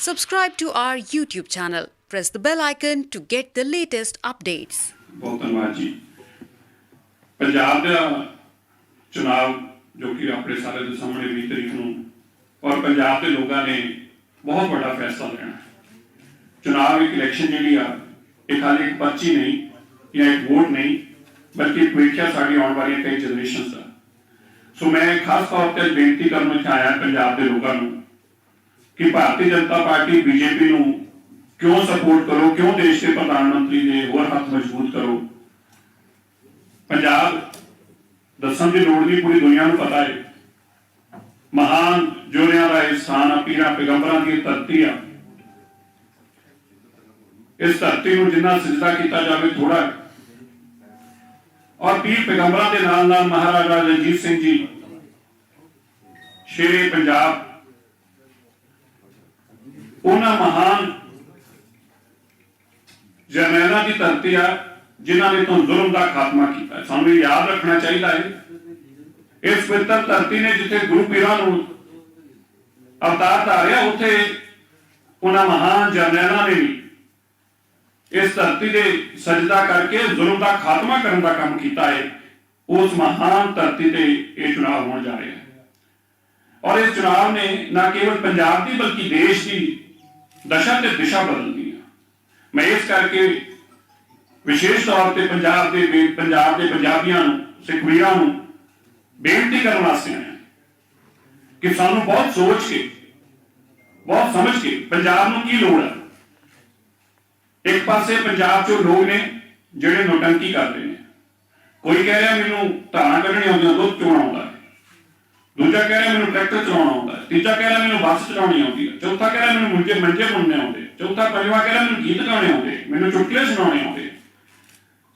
Subscribe to our YouTube channel. Press the bell icon to get the latest updates. बहुत धन्यवाद जी। पंजाब का चुनाव जो कि अपने सारे के सामने 20 तारीख को और पंजाब के लोगों ने बहुत बड़ा फैसला लेना। चुनाव एक इलेक्शन जी एक खाली एक पर्ची नहीं या एक वोट नहीं बल्कि भविष्य साड़ी आने वाली कई जनरेशन का। सो मैं खास तौर पर बेनती करना चाहया पंजाब के लोगों को कि भारतीय जनता पार्टी बीजेपी को क्यों सपोर्ट करो, क्यों देश के प्रधानमंत्री ने और हाथ मजबूत करो। पंजाब दसन की लोड़ नहीं, पूरी दुनिया को पता है महान जोड़ियां का स्थान आ, पीरा पैगंबरां की धरती आ। इस धरती को जिन्ना सिजदा किया जाए थोड़ा है और पीर पैगंबरां के नाल नाल महाराजा रणजीत सिंह जी शेरे पंजाब उन्होंने महान जरनैलों की धरती आ जिन्होंने तो जुल्म का खात्मा किया। सानू याद रखना चाहिए है इस पवित्र धरती ने जिथे गुरु पीरां नूं अवतार धारिया उथे उन्होंने महान जरनैलों ने भी इस धरती से सजदा करके जुल्म का खात्मा करने का काम किया है। उस महान धरती से यह चुनाव होने जा रहे हैं और इस चुनाव ने न केवल पंजाब की बल्कि देश की दशा ते दिशा बदल दी। मैं इस करके विशेष तौर पर पंजाब के पंजाबियों सिख वीरां नूं बेनती करने वास्ते आया कि सानू बहुत सोच के बहुत समझ के पंजाब नूं की लोड़ है। एक पासे पंजाब चो लोग ने जिहड़े नोटंकी करते हैं, कोई कह रहा मैनू धारां कढणियां आउंदियां दुध चोणा आउंदा है, दूजा कह रहा मैनू ट्रैक्टर चलाउणा आउंदा है, तीजा कह रहा मैनू बस चलाउणी आउंदी है, चौथा कह रहा मैनू मंजे बुनने आउंदे, चौथा पंजवां कह रहा मैनू गीत गाने आउंदे, मैनू चुटकुले सुनाने आउंदे।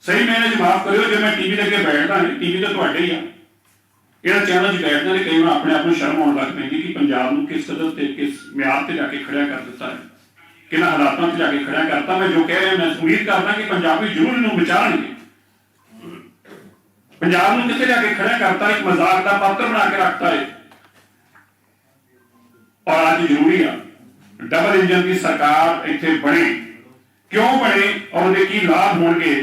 सही मैंने माफ करियो जो मैं टीवी अगे बैठदा नहीं, टीवी तो तुहाडे ही आ, इहड़ा चैनल च बैठदे ने कई बार अपने आप को शर्म आउण लग पैंदी कि पंजाब नूं किस कदर ते किस म्यार ते जाके खड़ा कर दिता है, किन्हां हालातां च जाके खड़ा करता। मैं जो कह रहा मैं उम्मीद करदा कि पंजाबी जरूर इहनूं विचारनगे। पंजाब नूं कित्थे जाके खड़ा करता, एक मजाक का पात्र बना के रखता है और आज जरूरी है डबल इंजन की सरकार इत्थे बने, क्यों बने और उहदे की लाभ होणगे।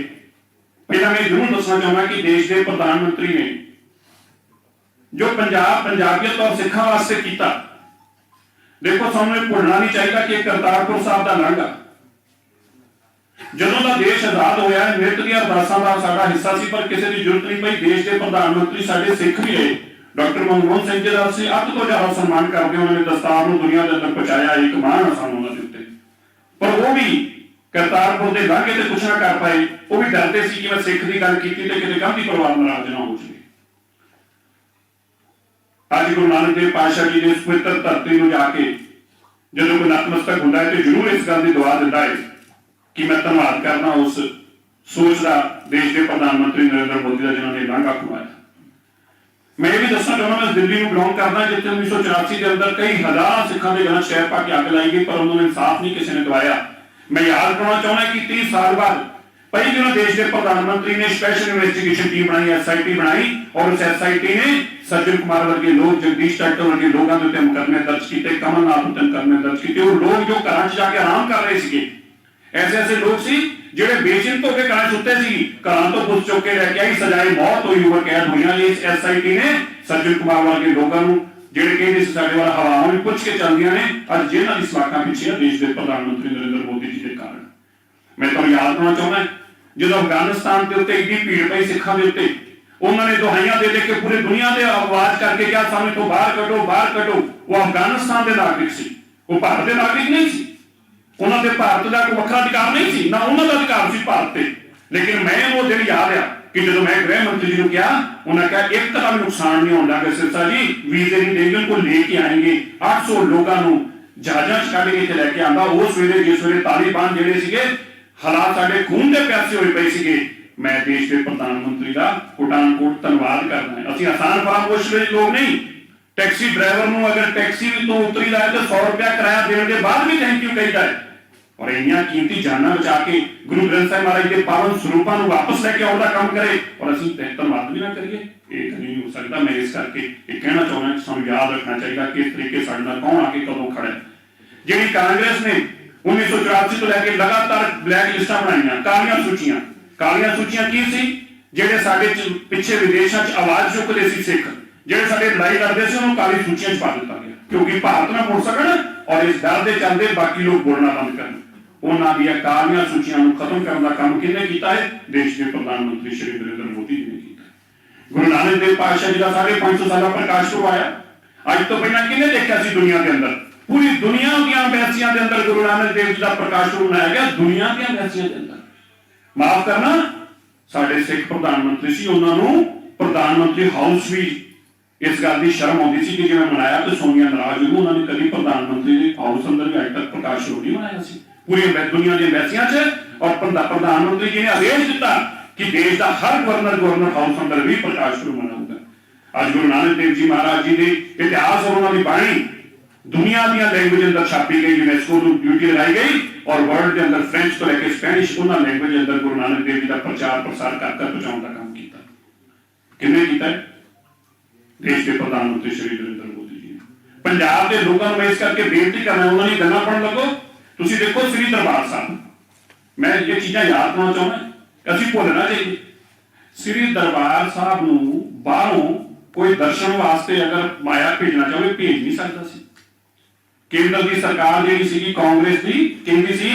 पहला मैं जरूर दसना चाहूंगा कि देश के प्रधानमंत्री ने जो पंजाब पंजाबियत और सिखां वास्ते किया, देखो सानू भुलना नहीं चाहिए कि करतारपुर साहब का लांघा जदों का देश आजाद होया नृत्य दी अरदासां दा साडा हिस्सा सी, पर किसी की जरूरत नहीं पई। देश के प्रधानमंत्री साडे सिख भी रहे, डॉक्टर मनमोहन सिंह जी का असीं अध तो ज्यादा सम्मान करते, उन्होंने दस्तार नूं दुनिया के अंदर पहुंचाया, एक मान है सानू उन्हां दे उत्ते। पर वो भी करतारपुर के लांघे ते कुछ ना कर पाए, वो भी डरते सी कि मैं सिख की गल कीती ते किते गांधी परिवार नाराज ना हो जाए। आज गुरु नानक देव पातशाह जी ने इस पवित्र धरती में जाके जो कोई नतमस्तक होता है तो जरूर इस गल की दुआ दिता है कि मैं धन्यवाद करना उस सोच का देश के प्रधानमंत्री नरेंद्र मोदी का जिन्होंने लांघा खुआया। मैं ये भी दसना चाहना मैं दिल्ली में बिलोंग करना जितने 1984 के अंदर कई हजार सिखों के घर शहर पा के अग लाई गई, पर उन्होंने इंसाफ नहीं किसी ने दवाया। मैं याद करना चाहना कि 30 साल बाद पहली दिनों देश के प्रधानमंत्री ने स्पेशल इन्वेस्टिगेशन टीम बनाई, SIT बनाई और उस SIT ने सज्जन कुमार वर्गे लोग, जगदीश टट्टर वर्गे लोगों के उत्ते मुकदमे दर्ज किए, कमलनाथ उत्ते मुकदमे दर्ज किए। और लोग जो घर जाके आराम कर रहे थे, ऐसे ऐसे लोग सी जिहड़े बेचिंत होकर घर सुते सी, घरां तो पुलिस चुक के लैके आई, सजाए मौत हुई, उम्र कैद हुई। इस SIT ने सज्जन कुमार वर्गे लोगों को जिहड़े कहते सी साडे वाला हवावां भी पुछ के चलदियां ने, अज जिन्हां दी सलाखां पिछे देश के प्रधानमंत्री नरेंद्र मोदी जी के कारण। मैं तुहानूं याद करना चाहुंदा जो अफगानिस्तान के उत्ते इतनी भीड़ पई सिखां दे उत्ते, उन्होंने दुहाइयां दे के पूरी दुनिया से आवाज करके क्या सामने तो बाहर कढो बाहर कढो। वो अफगानिस्तान के नागरिक सी, वो भारत के नागरिक नहीं सी, उन्होंने भारत का कोई वखरा अधिकार नहीं सी, ना उन्होंने अधिकार सी भारत पे। लेकिन मैं वो दिन याद आ कि जो मैं गृह मंत्री जी को कहा, उन्होंने कहा एक का नुकसान नहीं होना कि सिरसा जी वीजे नहीं देंगे, उनको लेके आएंगे। 800 लोगों को जहाजा कढ़ के लेके आंदा। उस वेले जिस वेले तालिबान जिहड़े सीगे हालात साडे खून के प्यासे होए पए सीगे। मैं देश के प्रधानमंत्री का कोटानकोट धन्यवाद करना है। असीं आसान फरामोश लोग नहीं, टैक्सी ड्राइवर नूं अगर टैक्सी तो उतरी जाए तो 100 रुपया किराया देने के बाद भी थैंक यू कहीदा है। और इन्नियां कीमती जाना बचा के गुरु ग्रंथ साहिब महाराज के पावन स्वरूपां नूं वापस लेके आउण दा काम करे और असीं धन्यवाद भी ना करिए, ये नहीं हो सकता। मैं इस करके ये कहना चाहुंदा कि सानूं याद रखना चाहिए कि इस तरीके साडे नाल कौन आके कदों खड़ा है। ਜਿਹੜੀ ਕਾਂਗਰਸ ਨੇ 1984 ਤੋਂ ਲੈ ਕੇ ਲਗਾਤਾਰ ਬਲੈਕ ਲਿਸਟਾਂ ਬਣਾਈਆਂ, ਕਾਲੀਆਂ ਸੂਚੀਆਂ ਕੀ ਸੀ? ਜਿਹੜੇ ਸਾਡੇ ਪਿੱਛੇ ਵਿਦੇਸ਼ਾਂ 'ਚ ਆਵਾਜ਼ ਚੁੱਕਦੇ ਸੀ ਸਿੱਖ, ਜਿਹੜੇ ਸਾਡੇ ਲੜਾਈ ਲੜਦੇ ਸੀ, ਉਹਨੂੰ ਕਾਲੀ ਸੂਚੀਆਂ 'ਚ ਪਾ ਦਿੱਤਾ ਗਿਆ ਕਿਉਂਕਿ ਭਾਰਤ ਨਾ ਮੁੜ ਸਕਣ ਔਰ ਇਸ ਡਰ ਦੇ ਚੱਲਦੇ ਬਾਕੀ ਲੋਕ ਬੋਲਣਾ ਬੰਦ ਕਰਨ। ਉਹਨਾਂ ਦੀਆਂ ਕਾਲੀਆਂ ਸੂਚੀਆਂ ਨੂੰ ਖਤਮ ਕਰਨ ਦਾ ਕੰਮ ਕਿਹਨੇ ਕੀਤਾ ਹੈ? ਦੇਸ਼ ਦੇ ਪ੍ਰਧਾਨ ਮੰਤਰੀ ਸ਼੍ਰੀ ਨਰਿੰਦਰ ਮੋਦੀ ਜੀ ਨੇ ਕੀਤਾ। ਗੁਰੂ ਨਾਨਕ ਦੇਵ ਪਾਤਸ਼ਾਹ ਜੀ ਦਾ 550 ਸਾਲਾ ਪ੍ਰਕਾਸ਼ ਪੁਰਬ ਆਇਆ। ਅੱਜ ਤੋਂ ਪਹਿਲਾਂ ਕਿਹਨੇ ਦੇਖਿਆ ਸੀ ਦੁਨੀਆ ਦੇ ਅੰਦਰ? ਪੂਰੀ ਦੁਨੀਆ ਦੀਆਂ ਐਮਬੈਸੀਆਂ ਦੇ ਅੰਦਰ ਗੁਰੂ ਨਾਨਕ ਦੇਵ ਜੀ ਦਾ ਪ੍ਰਕਾਸ਼ ਪੁਰਬ ਮਨਾਇਆ ਗਿਆ। ਦੁਨੀਆ ਦੀਆਂ ਐਮਬੈਸੀਆਂ ਦੇ ਅੰਦਰ, ਮਾਫ ਕਰਨਾ, ਸਾਡੇ ਸਿੱਖ ਪ੍ਰਧਾਨ ਮੰਤਰੀ ਸੀ, ਉਹਨਾਂ ਨੂੰ ਪ੍ਰਧਾਨ ਮੰਤਰੀ ਹਾਊਸ ਵੀ ਇਸ ਗੱਲ ਦੀ ਸ਼ਰਮ ਆਉਂਦੀ ਸੀ ਕਿ ਜਿਵੇਂ ਮਨਾਇਆ ਤੇ ਸੋਨੀਆ ਨਾਰਾਜ਼ ਹੋਈ। ਉਹਨਾਂ ਨੇ ਕਦੀ ਪ੍ਰਧਾਨ ਮੰਤਰੀ ਦੇ ਹਾਊਸ ਅੰਦਰ ਵੀ ਅੱਜ ਤੱਕ ਪ੍ਰਕਾਸ਼ ਪੁਰਬ ਨਹੀਂ ਮਨਾਇਆ ਸੀ ਪੂਰੀ ਦੁਨੀਆ ਦੀ ਐਮਬੈਸੀਆਂ 'ਚ। ਔਰ ਪ੍ਰਧਾਨ ਮੰਤਰੀ ਜੀ ਨੇ ਆਦੇਸ਼ ਦਿੱਤਾ ਕਿ ਦੇਸ਼ ਦਾ ਹਰ ਗਵਰਨਰ ਹਾਊਸ ਅੰਦਰ ਵੀ ਪ੍ਰਕਾਸ਼ ਪੁਰਬ ਮਨਾਊਗਾ। ਅੱਜ ਗੁਰੂ ਨਾਨਕ ਦੇਵ ਜੀ ਮਹਾਰਾਜ ਜੀ ਦੇ ਇਤਿਹਾਸ ਔਰ ਉਹਨਾਂ ਦੀ ਬਾਣੀ ਦੁਨੀਆ ਦੀਆਂ ਲੈਂਗੁਏਜ ਅੰਦਰ ਛਾਪੀ ਗਈ, ਯੂਨੈਸਕੋ ਨੂੰ ਡਿਊਟੀ ਲਗਾਈ ਗਈ ਔਰ ਵਰਲਡ ਦੇ ਅੰਦਰ ਫ੍ਰੈਂਚ ਤੋਂ ਲੈ ਕੇ ਸਪੈਨਿਸ਼ ਉਹਨਾਂ ਲੈਂਗੁਏਜ ਅੰਦਰ ਗੁਰੂ ਨਾਨਕ ਦੇਵ ਜੀ ਦਾ ਪ੍ਰਚਾਰ ਪ੍ਰਸਾਰ ਕਰ ਪਹੁੰਚਾਉਣ ਦਾ ਕੰਮ ਕੀਤਾ। ਕਿਹਨੇ ਕੀਤਾ? ਦੇਸ਼ ਦੇ ਪ੍ਰਧਾਨ ਮੰਤਰੀ ਸ਼੍ਰੀ ਨਰਿੰਦਰ ਮੋਦੀ ਜੀ ਨੇ। ਪੰਜਾਬ ਦੇ ਲੋਕਾਂ ਨੂੰ ਇਸ ਕਰਕੇ ਬੇਨਤੀ ਕਰਨਾ, ਉਹਨਾਂ ਦੀ ਗੱਲਾਂ ਪੜਨ ਲੱਗੋ। ਤੁਸੀਂ ਦੇਖੋ ਸ੍ਰੀ ਦਰਬਾਰ ਸਾਹਿਬ, ਮੈਂ ਇਹ ਚੀਜ਼ਾਂ ਯਾਦ ਕਰਨਾ ਚਾਹੁੰਦਾ, ਅਸੀਂ ਭੁੱਲ ਨਾ ਜਾਈਏ। ਸ੍ਰੀ ਦਰਬਾਰ ਸਾਹਿਬ ਨੂੰ ਬਾਹਰੋਂ ਕੋਈ ਦਰਸ਼ਨ ਵਾਸਤੇ ਅਗਰ ਮਾਇਆ ਭੇਜਣਾ ਚਾਹੇ ਭੇਜ ਨਹੀਂ ਸਕਦਾ ਸੀ। ਕੇਂਦਰ ਦੀ ਸਰਕਾਰ ਜਿਹੜੀ ਸੀਗੀ ਕਾਂਗਰਸ ਦੀ, ਕਹਿੰਦੀ ਸੀ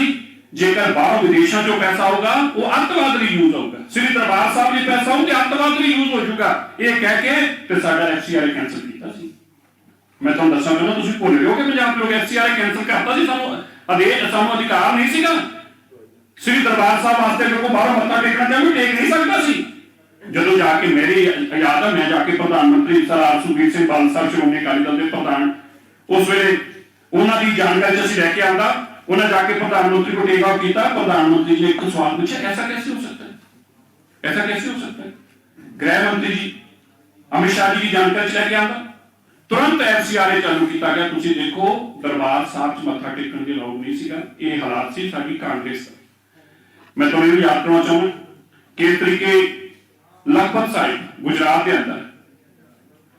ਜੇਕਰ ਬਾਹਰੋਂ ਵਿਦੇਸ਼ਾਂ ਚੋਂ ਪੈਸਾ ਆਊਗਾ ਉਹ ਅੱਤਵਾਦ ਲਈ ਯੂਜ਼ ਹੋਊਗਾ, ਸ੍ਰੀ ਦਰਬਾਰ ਸਾਹਿਬ ਲਈ ਪੈਸਾ ਆਊ ਤੇ ਅੱਤਵਾਦ ਲਈ ਯੂਜ਼ ਹੋ ਜਾਊਗਾ। ਇਹ ਕਹਿ ਕੇ ਤੇ ਸਾਡਾ FCRA ਕੈਂਸਲ ਕੀਤਾ ਸੀ। ਮੈਂ ਤੁਹਾਨੂੰ ਦੱਸਾਂ ਪਹਿਲਾਂ, ਤੁਸੀਂ ਭੁੱਲ ਗਏ ਹੋ ਕਿ ਪੰਜਾਬ ਲੋਕ FCRA ਕੈਂਸਲ ਕਰਤਾ ਸੀ। ਸਾਨੂੰ ਅਧਿਕਾਰ ਨਹੀਂ ਸੀਗਾ ਸ੍ਰੀ ਦਰਬਾਰ ਸਾਹਿਬ ਵਾਸਤੇ ਲੋਕੋ ਬਾਹਰੋਂ ਮੱਥਾ ਟੇਕਣਾ ਚਾਹੇ ਟੇਕ ਨਹੀਂ ਸਕਦਾ ਸੀ। ਜਦੋਂ ਜਾ ਕੇ ਮੇਰੀ ਯਾਦ ਹੈ, ਮੈਂ ਜਾ ਕੇ ਪ੍ਰਧਾਨ ਮੰਤਰੀ ਸਰਦਾਰ ਸੁਖਬੀਰ ਸਿੰਘ ਬਾਦਲ ਸਾਹਿਬ ਸ਼੍ਰੋਮਣੀ ਅਕਾਲੀ ਦਲ ਦੇ ਪ੍ਰਧਾਨ, ਉਸ ਵੇਲੇ ਉਹਨਾਂ ਦੀ ਜਾਣਕਾਰੀ ਅਸੀਂ ਲੈ ਕੇ ਆਉਂਦਾ, ਉਹਨਾਂ ਜਾ ਕੇ ਪ੍ਰਧਾਨ ਮੰਤਰੀ को टेक ऑफ ਕੀਤਾ। ਪ੍ਰਧਾਨ ਮੰਤਰੀ ਜੀ ਨੇ ਇੱਕ ਸਵਾਲ ਪੁੱਛਿਆ, ऐसा कैसे हो सकता है, ऐसा कैसे हो सकता है? गृह मंत्री जी अमित शाह जी की जानकारी ਲੈ ਕੇ ਆਉਂਦਾ, तुरंत FCRA ਚਾਲੂ ਕੀਤਾ ਗਿਆ। ਤੁਸੀਂ ਦੇਖੋ ਦਰਬਾਰ ਸਾਹਿਬ 'ਚ ਮੱਥਾ ਟੇਕਣ ਦੀ ਲੋੜ ਨਹੀਂ ਸੀਗਾ। ਇਹ ਹਾਲਾਤ ਸੀ ਸਾਡੀ ਕਾਂਗਰਸ ਦਾ। ਮੈਂ ਤੁਹਾਨੂੰ ਇਹ ਯਾਦ ਕਰਵਾਉਣਾ ਚਾਹੁੰਦਾ ਕਿ ਇਸ ਤਰੀਕੇ ਲਖਪਤ ਸਾਹਿਬ ਗੁਜਰਾਤ ਦੇ ਅੰਦਰ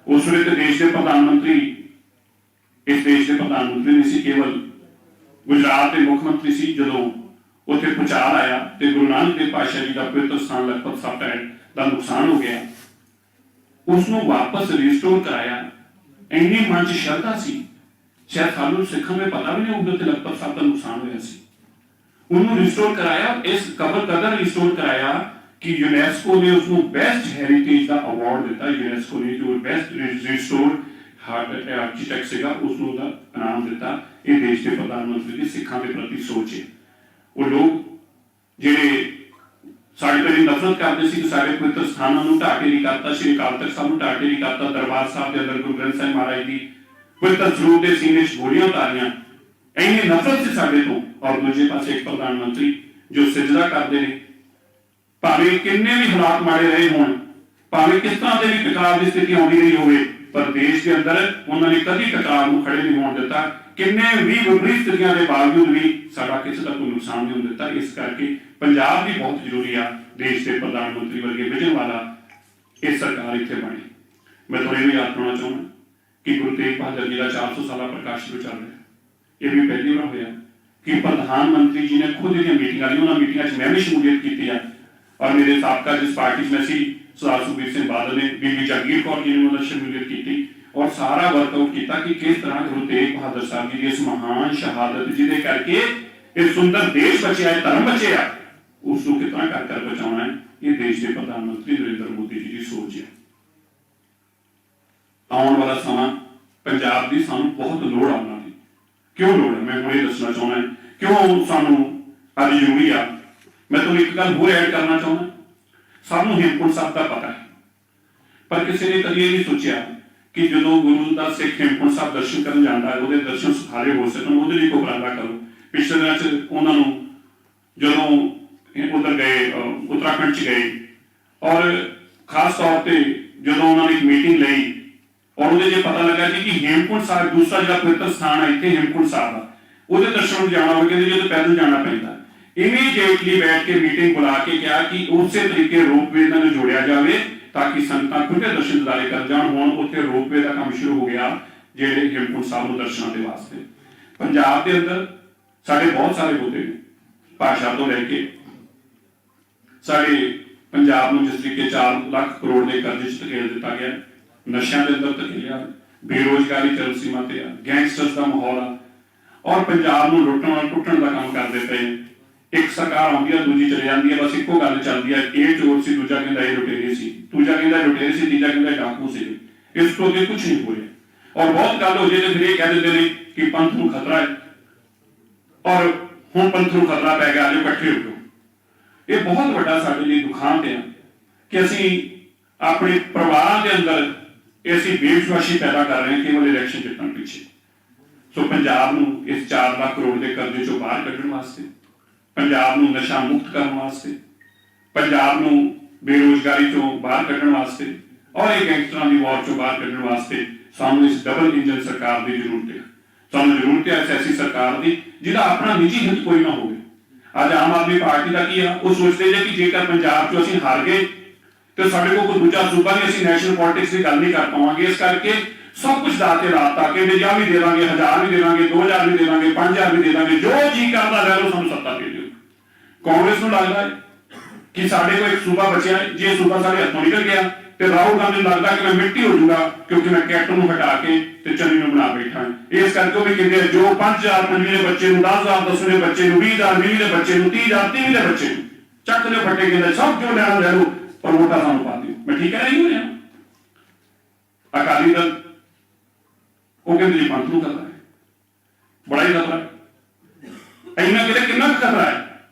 ਉਸ ਵੇਲੇ ਤੇ ਦੇਸ਼ ਦੇ ਪ੍ਰਧਾਨ ਮੰਤਰੀ, ਇਸ ਦੇਸ਼ ਦੇ ਪ੍ਰਧਾਨ ਮੰਤਰੀ ਨਹੀਂ ਸੀ, ਕੇਵਲ ਗੁਜਰਾਤ ਦੇ ਮੁੱਖ ਮੰਤਰੀ ਸੀ। ਜਦੋਂ ਉੱਥੇ ਭੁਚਾਲ ਆਇਆ ਤੇ ਗੁਰੂ ਨਾਨਕ ਦੇਵ ਪਾਤਸ਼ਾਹ ਜੀ ਦਾ ਪਵਿੱਤਰ ਸਥਾਨ ਲਖਪਤ ਸਾਹਿਬ ਦਾ ਨੁਕਸਾਨ ਹੋ ਗਿਆ, ਉਸ ਨੂੰ ਵਾਪਸ ਰੀਸਟੋਰ ਕਰਾਇਆ। ਇੰਨੀ ਮਨ 'ਚ ਸ਼ਰਧਾ ਸੀ, ਸ਼ਾਇਦ ਸਾਨੂੰ ਸਿੱਖਾਂ ਨੂੰ ਪਤਾ ਵੀ ਨਹੀਂ ਹੋਊਗਾ ਕਿ ਲਖਪਤ ਸਾਹਿਬ ਦਾ ਨੁਕਸਾਨ ਹੋਇਆ ਸੀ। ਉਹਨੂੰ ਰਿਸਟੋਰ ਕਰਾਇਆ, ਇਸ ਕਬਰ ਕਦਰ ਰਿਸਟੋਰ ਕਰਾਇਆ ਕਿ ਯੂਨੈਸਕੋ ਨੇ ਉਸ ਨੂੰ ਬੈਸਟ ਹੈਰੀਟੇਜ ਦਾ ਅਵਾਰਡ ਦਿੱਤਾ। ਯੂਨੈਸਕੋ ਨੇ ਜੋ ਬੈਸਟ ਰਿਸਟੋਰ ਆਰਕੀਟੈਕਟ ਸੀਗਾ ਉਸ ਨੂੰ ਦਾ ਇਨਾਮ ਦਿੱਤਾ। ਇਹ ਦੇਸ਼ ਦੇ ਪ੍ਰਧਾਨ ਮੰਤਰੀ ਦੀ ਸਿੱਖਾਂ ਦੇ ਪ੍ਰਤੀ ਸੋਚ ਹੈ। ਉਹ ਲੋਕ ਜਿਹੜੇ ਸਾਡੇ ਤੋਂ ਨਫ਼ਰਤ ਕਰਦੇ ਸੀ ਕਿ ਸਾਡੇ ਪਵਿੱਤਰ ਸਥਾਨਾਂ ਨੂੰ ਢਾਹ ਕੇ ਨਹੀਂ ਕਰਤਾ, ਸ਼੍ਰੀ ਅਕਾਲ ਤਖਤ ਸਾਹਿਬ ਨੂੰ ਢਾਹ ਕੇ ਨਹੀਂ ਕਰਤਾ, ਦਰਬਾਰ ਸਾਹਿਬ ਦੇ ਅੰਦਰ ਗੁਰੂ ਗ੍ਰੰਥ ਸਾਹਿਬ ਮਹਾਰਾਜ ਦੀ ਪਵਿੱਤਰ ਸਰੂਪ ਦੇ ਸੀਨੇ 'ਚ ਗੋਲੀਆਂ ਉਤਾਰੀਆਂ, ਇੰਨੀ ਨਫ਼ਰਤ ਸੀ ਸਾਡੇ ਤੋਂ। ਔਰ ਦੂਜੇ ਪਾਸੇ ਇੱਕ ਪ੍ਰਧਾਨ ਮੰਤਰੀ ਜੋ ਸਿਜਦਾ ਕਰਦੇ ਨੇ, ਭਾਵੇਂ ਕਿੰਨੇ ਵੀ ਹਾਲਾਤ ਮਾੜੇ ਰਹੇ ਹੋਣ, ਭਾਵੇਂ ਕਿਸ ਤਰ੍ਹਾਂ ਦੇ ਵੀ ਟਕਰਾਅ ਦੀ ਸਥਿਤੀ ਆਉਂਦੀ ਰਹੀ ਹੋਵੇ, ਪਰ ਦੇਸ਼ ਦੇ ਅੰਦਰ ਉਹਨਾਂ ਨੇ ਕਦੀ ਟਕਰਾਅ ਨੂੰ ਖੜੇ ਨਹੀਂ ਹੋਣ ਦਿੱਤਾ। ਕਿੰਨੇ ਵੀ ਵਿਪਰੀਤ ਸਥਿਤੀਆਂ ਦੇ ਬਾਵਜੂਦ ਵੀ ਸਾਡਾ ਕਿਸੇ ਦਾ ਕੋਈ ਨੁਕਸਾਨ ਨਹੀਂ ਹੋਣ ਦਿੱਤਾ। ਇਸ ਕਰਕੇ ਪੰਜਾਬ ਵੀ ਬਹੁਤ ਜ਼ਰੂਰੀ ਆ, ਦੇਸ਼ ਦੇ ਪ੍ਰਧਾਨ ਮੰਤਰੀ ਵਰਗੇ ਵਿਜਨ ਵਾਲਾ ਇਹ ਸਰਕਾਰ ਇੱਥੇ ਬਣੇ। ਮੈਂ ਤੁਹਾਨੂੰ ਇਹ ਯਾਦ ਕਰਵਾਉਣਾ ਚਾਹੁੰਦਾ ਕਿ ਗੁਰੂ ਤੇਗ ਬਹਾਦਰ ਜੀ ਦਾ 400 ਸਾਲਾ ਪ੍ਰਕਾਸ਼ ਪੁਰਬ ਚੱਲ ਰਿਹਾ। ਇਹ ਵੀ ਪਹਿਲੀ ਵਾਰ ਹੋਇਆ ਕਿ ਪ੍ਰਧਾਨ ਮੰਤਰੀ ਜੀ ਨੇ ਖੁਦ ਇਹਦੀਆਂ ਮੀਟਿੰਗਾਂ ਲਈ, ਉਹਨਾਂ ਮੀਟਿੰਗਾਂ 'ਚ ਮੈਂ ਵੀ ਸ਼ਮੂਲੀਅਤ ਕੀਤੀ ਆ ਔਰ ਮੇਰੇ ਸਾਬਕਾ ਜਿਸ ਪਾਰਟੀ 'ਚ ਮੈਂ ਸੀ ਸਰਦਾਰ ਸੁਖਬੀਰ ਸਿੰਘ ਬਾਦਲ ਨੇ, ਬੀਬੀ ਜਗੀਰ ਕੌਰ ਜੀ ਨੇ ਉਹਨਾਂ ਸ਼ਮੂਲੀਅਤ ਕੀਤੀ ਔਰ ਸਾਰਾ ਵਰਕਆਊਟ ਕੀਤਾ ਕਿ ਕਿਸ ਤਰ੍ਹਾਂ ਗੁਰੂ ਤੇਗ ਬਹਾਦਰ ਸਾਹਿਬ ਜੀ ਦੀ ਇਸ ਮਹਾਨ ਸ਼ਹਾਦਤ ਜਿਹਦੇ ਕਰਕੇ ਇਹ ਸੁੰਦਰ ਦੇਸ਼ ਬਚਿਆ ਹੈ, ਧਰਮ ਬਚਿਆ, ਉਸ ਨੂੰ ਕਿਤਨਾ ਕਰ ਬਚਾਉਣਾ ਹੈ। ਇਹ ਦੇਸ਼ ਦੇ ਪ੍ਰਧਾਨ ਮੰਤਰੀ ਨਰਿੰਦਰ ਮੋਦੀ ਜੀ ਦੀ ਸੋਚ ਹੈ। ਆਉਣ ਵਾਲਾ ਸਮਾਂ ਪੰਜਾਬ ਦੀ ਸਾਨੂੰ ਬਹੁਤ ਲੋੜ ਆ ਉਹਨਾਂ ਦੀ। ਕਿਉਂ ਲੋੜ ਹੈ ਮੈਂ ਹੁਣ ਇਹ ਦੱਸਣਾ ਚਾਹੁੰਦਾ, ਕਿਉਂ ਸਾਨੂੰ ਅੱਜ ਜ਼ਰੂਰੀ ਆ। ਮੈਂ ਤੁਹਾਨੂੰ ਇੱਕ ਗੱਲ ਹੋਰ ਐਡ ਕਰਨਾ ਚਾਹੁੰਦਾ। ਸਾਨੂੰ ਹੇਮਕੁੰਟ ਸਾਹਿਬ ਦਾ ਪਤਾ ਹੈ, ਪਰ ਕਿਸੇ ਨੇ ਕਦੀ ਇਹ ਨਹੀਂ ਸੋਚਿਆ ਕਿ ਜਦੋਂ ਗੁਰੂ ਦਾ ਸਿੱਖ ਹੇਮਕੁੰਟ ਸਾਹਿਬ ਦਰਸ਼ਨ ਕਰਨ ਜਾਂਦਾ ਹੈ, ਉਹਦੇ ਦਰਸ਼ਨ ਸੁਖਾਲੇ ਹੋ ਸਕਣ, ਉਹਦੇ ਲਈ ਕੋਈ ਉਪਰਾਲਾ ਕਰੋ। ਪਿਛਲੇ ਦਿਨਾਂ 'ਚ ਉਹਨਾਂ ਨੂੰ ਜਦੋਂ ਉਧਰ ਗਏ, ਉੱਤਰਾਖੰਡ 'ਚ ਗਏ ਔਰ ਖਾਸ ਤੌਰ ਤੇ ਜਦੋਂ ਉਹਨਾਂ ਨੇ ਇੱਕ ਮੀਟਿੰਗ ਲਈ ਔਰ ਉਹਦੇ 'ਚ ਪਤਾ ਲੱਗਾ ਕਿ ਹੇਮਕੁੰਟ ਸਾਹਿਬ ਦੂਸਰਾ ਜਿਹੜਾ ਪਵਿੱਤਰ ਸਥਾਨ ਹੈ ਇੱਥੇ ਹੇਮਕੁੰਟ ਸਾਹਿਬ ਦਾ, ਉਹਦੇ ਦਰਸ਼ਨ ਨੂੰ ਜਾਣਾ ਹੋਵੇ ਕਹਿੰਦੇ ਜਦੋਂ ਪੈਦਲ ਜਾਣਾ ਪੈਂਦਾ। ਇਮੀਡੀਏਟਲੀ ਬੈਠ ਕੇ ਮੀਟਿੰਗ ਬੁਲਾ ਕੇ ਕਿਹਾ ਕਿ ਉਸੇ ਤਰੀਕੇ ਰੋਪਵੇ ਨਾਲ ਜੋੜਿਆ ਜਾਵੇ ਤਾਂ ਕਿ ਸੰਗਤਾਂ ਖੁੱਲੇ ਦਰਸ਼ਨ ਦਿਦਾਰੇ ਕਰ ਜਾਣ। ਹੁਣ ਉੱਥੇ ਰੋਪਵੇ ਦਾ ਕੰਮ ਸ਼ੁਰੂ ਹੋ ਗਿਆ ਜਿਹੜੇ ਹੇਮਕੁੰਟ ਸਾਹਿਬ ਨੂੰ ਦਰਸ਼ਨਾਂ ਦੇ ਵਾਸਤੇ। पंजाब के अंदर साढ़े बहुत सारे मुद्दे ने, भाषा तो लैके साढ़े पंजाब में जिस तरीके 4 लाख करोड़ के कर्जे च धकेल दिता गया, नशा के अंदर धकेलिया, बेरोजगारी चरम सीमा ते आ, गैंगस्टर्स का माहौल आ, और पंजाब को लुटण टुटण का काम करते पे। एक सरकार आती है, दूजी चली जाती है, बस एको गल चलती है, ये चोर सी, दूजा कहता ये लुटेरे सी, दूजा कहता लुटेरे सी, तीजा कहता डाकू से। इस तो अगे कुछ नहीं होया। और बहुत गल हो जाए तो फिर ये कह देते हैं कि पंथ को खतरा है, और हुण पंथ को खतरा पै गया, जो इकट्ठे हो गए। ये बहुत बड़ा साडे लिए दुखांत है कि असीं अपने परिवार के अंदर ऐसी बेविश्वासी पैदा कर रहे हैं केवल इलैक्शन जितने पीछे। सो पंजाब नूं इस 4 लाख करोड़ के कर्जे चों बाहर कढण वास्ते, पंजाब नूं नशा मुक्त करने वास्ते, पंजाब नूं बेरोजगारी चों बाहर कढण वास्ते और एक गैंगस्टरां दी वॉर चों बाहर कढण वास्ते सानूं इस डबल इंजन सरकार की जरूरत है। सानूं जरूरत है ऐसी सरकार की जिहदा अपना निजी हित कोई ना होवे। अज आम आदमी पार्टी का की है, वो सोचते हैं कि जेकर पंजाब चों असीं हार गए तो साडे कोल कोई दूजा सूबा नहीं, असीं नैशनल पॉलिटिक्स की गल नहीं कर पावांगे। इस करके सब कुछ दाते रात तक कि जा भी दे देंगे, 1000 भी दे देंगे, 2000 भी दे देंगे, 5000 भी दे देंगे, जो जी करता लै लो, सानूं सत्ता दे दिओ। कांग्रेस को लगता है कि साडे को एक सूबा बचा है, जे सूबा साडे हथों निकल गया तो राहुल गांधी लगता है कि मैं मिट्टी हो जाऊंगा क्योंकि मैं कैप्टन को हटा के चन्नी में बना बैठा है। इस करके भी कहते हैं जो 5000 पंजवीं के बच्चे, 10,000 10वीं के बच्चे, 20,000 20वीं के बच्चे, 30,000 30वीं के बच्चे चक दो फटे कहते सब जो लैना लै लो पर वोटा सानूं पा दिओ। मैं ठीक कह रही हूं? अकाली दल वो कहते जी पंथ को खतरा है, बड़ा ही खतरा है। इन्ना कहते कितना खतरा है,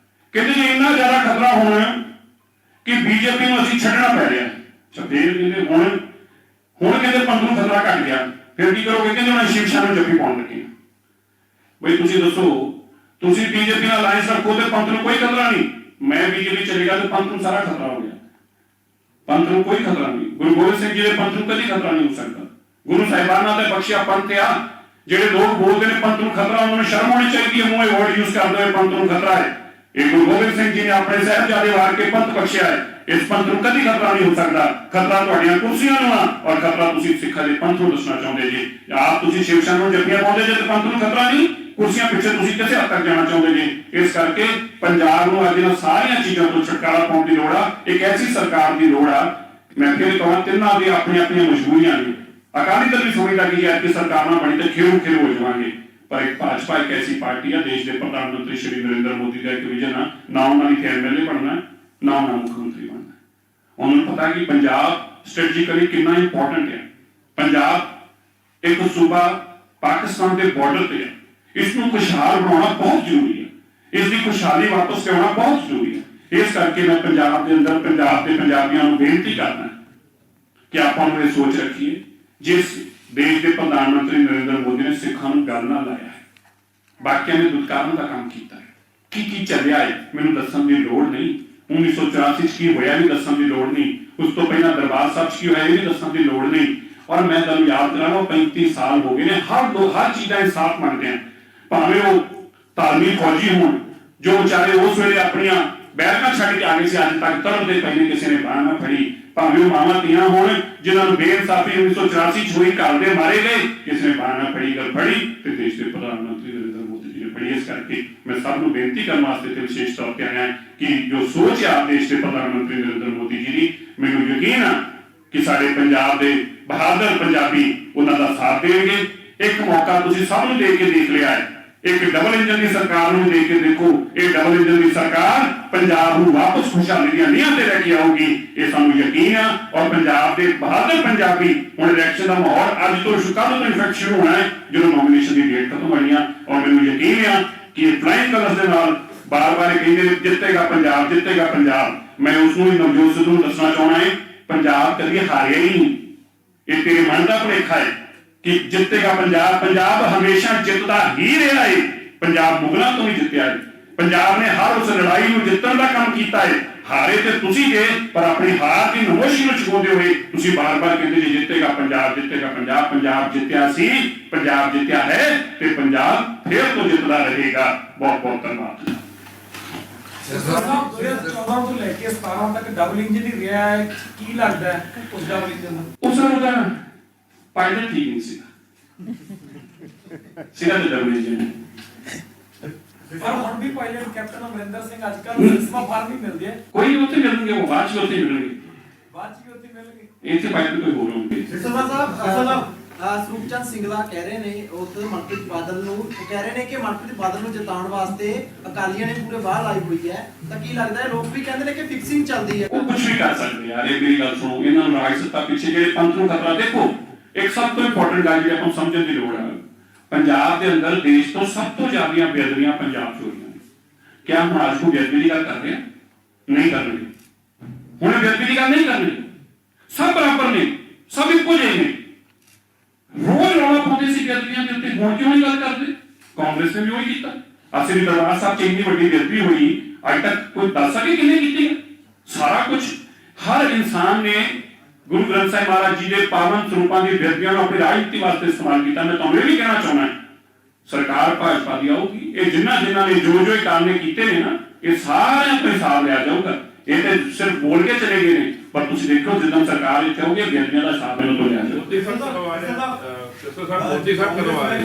कहते जी इन्ना ज्यादा खतरा होना है कि बीजेपी को असीं छड्डना पै रहा है। फिर कहते हुण कहते पंथ को खतरा घट गया, फिर की करोगे? कहते हुण शिवसेना नूं जप्फी पाउण लगे। बई तुसीं दसो, तुसीं बीजेपी नाल अलायंस रखो तो पंथ को कोई खतरा नहीं, मैं बीजेपी चलेगा तो पंथ को सारा खतरा हो गया। पंथ को कोई खतरा नहीं, गुरु गोबिंद सिंह जी के पंथ को कभी खतरा नहीं हो सकता। गुरु साहिबाना का बख्शिया पंथ आ, जेडे लोग बोलते हैं पंथ को खतरा, उन्होंने शर्म होनी चाहिए मुंह वर्ड यूज करते हुए पंथ को खतरा है। ये गुरु गोबिंद सिंह जी ने अपने साहिबजादे वार के पंथ बख्शिया है, इस पंथ को कभी खतरा नहीं हो सकता। खतरा तुहाडियां कुर्सियां नूं आ और खतरा तुसीं सिखां दे पंथ को दसना चाहुंदे जी। आप तुसीं शिवसेना नूं जप्फियां पाउंदे जे ते पंथ को खतरा नहीं, कुर्सियां पिछे तुसीं किसे हद तक जाना चाहुंदे जी। इस करके पंजाब नूं अज इन्हां सारियां चीज़ां तो छुटकारा पाउण दी लोड़ आ। एक ऐसी सरकार की लोड़ आ, मैं फिर कहां तिन्हां दी अपनी अपनी मजबूरियां ने। अकाली दल भी समझदा कि ऐसी सरकार ना बनी तो खेरू खेरू हो जावांगे, पर एक भाजपा एक ऐसी पार्टी है, देश के प्रधानमंत्री श्री नरेंद्र मोदी का एक विजन है, ना उन्होंने एमएलए बनना, ना उन्होंने मुख्यमंत्री बनना। उन्होंने पता कि पंजाब स्ट्रेटेजिकली कितना इंपॉर्टेंट है। पंजाब एक सूबा पाकिस्तान के बॉर्डर पर है, इसको खुशहाल बनाना बहुत जरूरी है, इसकी खुशहाली वापस लिया बहुत जरूरी है। इस करके मैं पंजाब के अंदर पंजाब के पंजाबियों को बेनती करना कि आप ये सोच रखिए, जिस देश के प्रधानमंत्री नरेंद्र मोदी ने सिखों को गल ना लाया है, बाकियों ने दुत्कारन का काम किया है, की चलिया है मैनू दसन की लोड़ नहीं। 1984 की होया भी दसन की लोड़ नहीं, उस तो पहला दरबार साहब की होया भी दसन की लोड़ नहीं। और मैं तुहानू याद कराना 35 साल हो गए ने, हर चीज़ इंसाफ मांगते हैं, भावें वो धार्मिक फौजी हों जो बेचारे उस वेले अपनियां बैरकां छड्ड के आगे से अज तक तरफदे पहले किसी ने बांह ना फड़ी, भावें मावां धीआं होण जिन्होंने बेइंसाफी 1984 होई घर दे मारे गए, किसी ने बांह ना फड़ी, गल फड़ी तो देश के प्रधानमंत्री नरेंद्र मोदी जी ने फड़ी। इस करके मैं सबनूं बेनती करने वास्ते विशेष तौर पर आया कि जो सोच है देश के प्रधानमंत्री नरेंद्र मोदी जी की, मैनूं यकीन है कि साडे पंजाब दे बहादुर पंजाबी उन्हां दा साथ देंगे। एक मौका तुसीं सबनूं दे के देख लिया है, एक डबल इंजन की सरकार नूं देख के देखो, ये डबल इंजन की सरकार पंजाब नूं वापस खुशहाली दी नींहां ते लेके आऊगी, ये सानूं यकीन है। और पंजाब के बहादुर पंजाबी हुण इलैक्शन का माहौल अज तो कल तो इनफैक्ट शुरू होना है जो नॉमिनेशन की डेट खत्म होनी है। और मैनूं यकीन है कि फ्लाइंग कलर्स के नाल बार बार कहते जितेगा पंजाब, जितेगा पंजाब। मैं उसनूं ही नवजोत सिद्धू नूं दसना चाहना है, पंजाब कभी हारिया ही नहीं, ये तेरे मन का भुलेखा है कि जितेगा पंजाब। पंजाब हमेशा जितदा ही रहा है, पंजाब मुगलों तो भी जितया है, पंजाब ने हर उस लड़ाई में जितने का काम किया है। हारे तो तुसी गए पर अपनी हार की नमोशी में छुपाते हुए तुसी बार बार कहते जी जितेगा पंजाब, जितेगा पंजाब। पंजाब जितया सी, पंजाब जितया है तो पंजाब फिर तो जितदा रहेगा। बहुत बहुत धन्यवाद। 2014 ਤੋਂ ਲੈ ਕੇ 17 ਤੱਕ ਡਬਲ ਇੰਜਨ ਹੀ ਰਿਹਾ ਹੈ, ਕੀ ਲੱਗਦਾ ਹੈ ਉਸ ਡਬਲ ਇੰਜਨ ਦਾ? ਉਸ ਦਾ ਪਾਇਲਟ ਠੀਕ ਨਹੀਂ ਸੀਗਾ, ਸੀਗਾ ਤੇ ਡਬਲ ਇੰਜਨ ਪਰ ਹੁਣ ਵੀ ਪਾਇਲਟ ਕੈਪਟਨ ਅਮਰਿੰਦਰ ਸਿੰਘ ਅੱਜ ਕੱਲ੍ਹ ਸਿਸਮਾ ਫਾਰਮ ਹੀ ਮਿਲਦੇ ਆ, ਕੋਈ ਉੱਥੇ ਮਿਲਣਗੇ, ਉਹ ਬਾਅਦ ਚ ਉੱਥੇ ਮਿਲਣਗੇ, ਬਾਅਦ ਚ ਵੀ ਉੱਥੇ ਮਿਲਣਗੇ। ਇੱਥੇ ਪਾਇਲਟ ਕੋਈ ਹੋਰ ਹੋਣਗੇ। ਸਰਦਾਰ ਸਰੂਪਚੰਦ ਸਿੰਗਲਾ ਕਹਿ ਰਹੇ ਨੇ ਉੱਥੇ ਮਨਪ੍ਰੀਤ ਬਾਦਲ ਨੂੰ ਕਹਿ ਰਹੇ ਨੇ ਕਿ ਮਨਪ੍ਰੀਤ ਬਾਦਲ ਨੂੰ ਜਿਤਾਉਣ ਵਾਸਤੇ ਅਕਾਲੀਆਂ ਨੇ ਪੂਰੇ ਬਾਹਰ ਲਾਈ ਹੋਈ ਹੈ, ਤਾਂ ਕੀ ਲੱਗਦਾ ਹੈ ਲੋਕ ਵੀ ਕਹਿੰਦੇ ਨੇ ਕਿ ਫਿਕਸਿੰਗ ਚੱਲਦੀ ਹੈ। ਉਹ ਕੁਝ ਵੀ ਕਰ ਸਕਦੇ ਯਾਰ, ਇਹ ਮੇਰੀ ਗੱਲ ਸੁਣੋ, ਇਹਨਾਂ ਨੂੰ ਰਾਜ ਸੱਤਾ ਪਿੱਛੇ ਜਿਹੜੇ ਪੰਥ ਨੂੰ ਖਤਰਾ, ਦੇਖੋ ਇੱਕ ਸਭ ਤੋਂ ਇੰਪੋਰਟੈਂਟ ਗੱਲ ਜਿਹੜੀ ਆਪਾਂ ਨੂੰ ਸਮਝਣ ਦੀ ਲੋੜ ਹੈ, ਪੰਜਾਬ ਦੇ ਅੰਦਰ ਦੇਸ਼ ਤੋਂ ਸਭ ਤੋਂ ਜ਼ਿਆਦਾ ਬੇਅਦਬੀਆਂ ਪੰਜਾਬ 'ਚ ਹੋ ਰਹੀਆਂ ਨੇ। ਕਿਆ ਹੁਣ ਅੱਜ ਕੋਈ ਬੇਅਦਬੀ ਦੀ ਗੱਲ ਕਰ ਰਹੇ ਆ? ਨਹੀਂ ਕਰ ਰਹੇ, ਹੁਣ ਬੇਅਦਬੀ ਦੀ ਗੱਲ ਨਹੀਂ ਕਰ ਰਹੇ, ਸਭ ਬਰਾਬਰ ਨੇ, ਸਭ ਇੱਕੋ ਜਿਹੇ ਨੇ। ਰੋਜ਼ ਰੌਲਾ ਪਾਉਂਦੇ ਸੀ ਬੇਅਦਬੀਆਂ ਦੇ ਉੱਤੇ, ਹੁਣ ਕਿਉਂ ਨਹੀਂ ਗੱਲ ਕਰਦੇ? ਕਾਂਗਰਸ ਨੇ ਵੀ ਉਹੀ ਕੀਤਾ। ਅਸੀਂ ਵੀ ਦਰਬਾਰ ਸਾਹਿਬ 'ਚ ਇੰਨੀ ਵੱਡੀ ਬੇਅਦਬੀ ਹੋਈ, ਅੱਜ ਤੱਕ ਕੋਈ ਦੱਸ ਸਕੇ ਕਿਹਨੇ ਕੀਤੀ ਹੈ? ਸਾਰਾ ਕੁਝ ਹਰ ਇਨਸਾਨ ਨੇ ਗੁਰੂ ਗ੍ਰੰਥ ਸਾਹਿਬ ਮਹਾਰਾਜ ਜੀ ਦੇ ਪਾਵਨ ਸਰੂਪਾਂ ਦੀ ਬੇਅਦਬੀਆਂ ਨੂੰ ਆਪਣੀ ਰਾਜਨੀਤੀ ਵਾਸਤੇ ਇਸਤੇਮਾਲ ਕੀਤਾ। ਮੈਂ ਤੁਹਾਨੂੰ ਇਹ ਵੀ ਕਹਿਣਾ ਚਾਹੁੰਦਾ, ਸਰਕਾਰ ਭਾਜਪਾ ਦੀ ਆਊਗੀ, ਇਹ ਜਿਨ੍ਹਾਂ ਨੇ ਜੋ ਕਾਰਨੇ ਕੀਤੇ ਨੇ ਨਾ, ਇਹ ਸਾਰਿਆਂ ਤੋਂ ਹਿਸਾਬ ਲਿਆ ਜਾਊਗਾ। ਇਹ ਤੇ ਸਿਰਫ ਬੋਲ ਕੇ ਚਲੇ ਗਏ ਨੇ, ਪਰ ਤੁਸੀਂ ਦੇਖੋ ਜਿੱਦਾਂ ਸਰਕਾਰ ਇੱਥੇ ਆਊਗੀ, ਬੇਅਦਬੀਆਂ ਦਾ ਹਿਸਾਬ ਇਹਨਾਂ ਤੋਂ ਲਿਆ ਜਾਊਗਾ।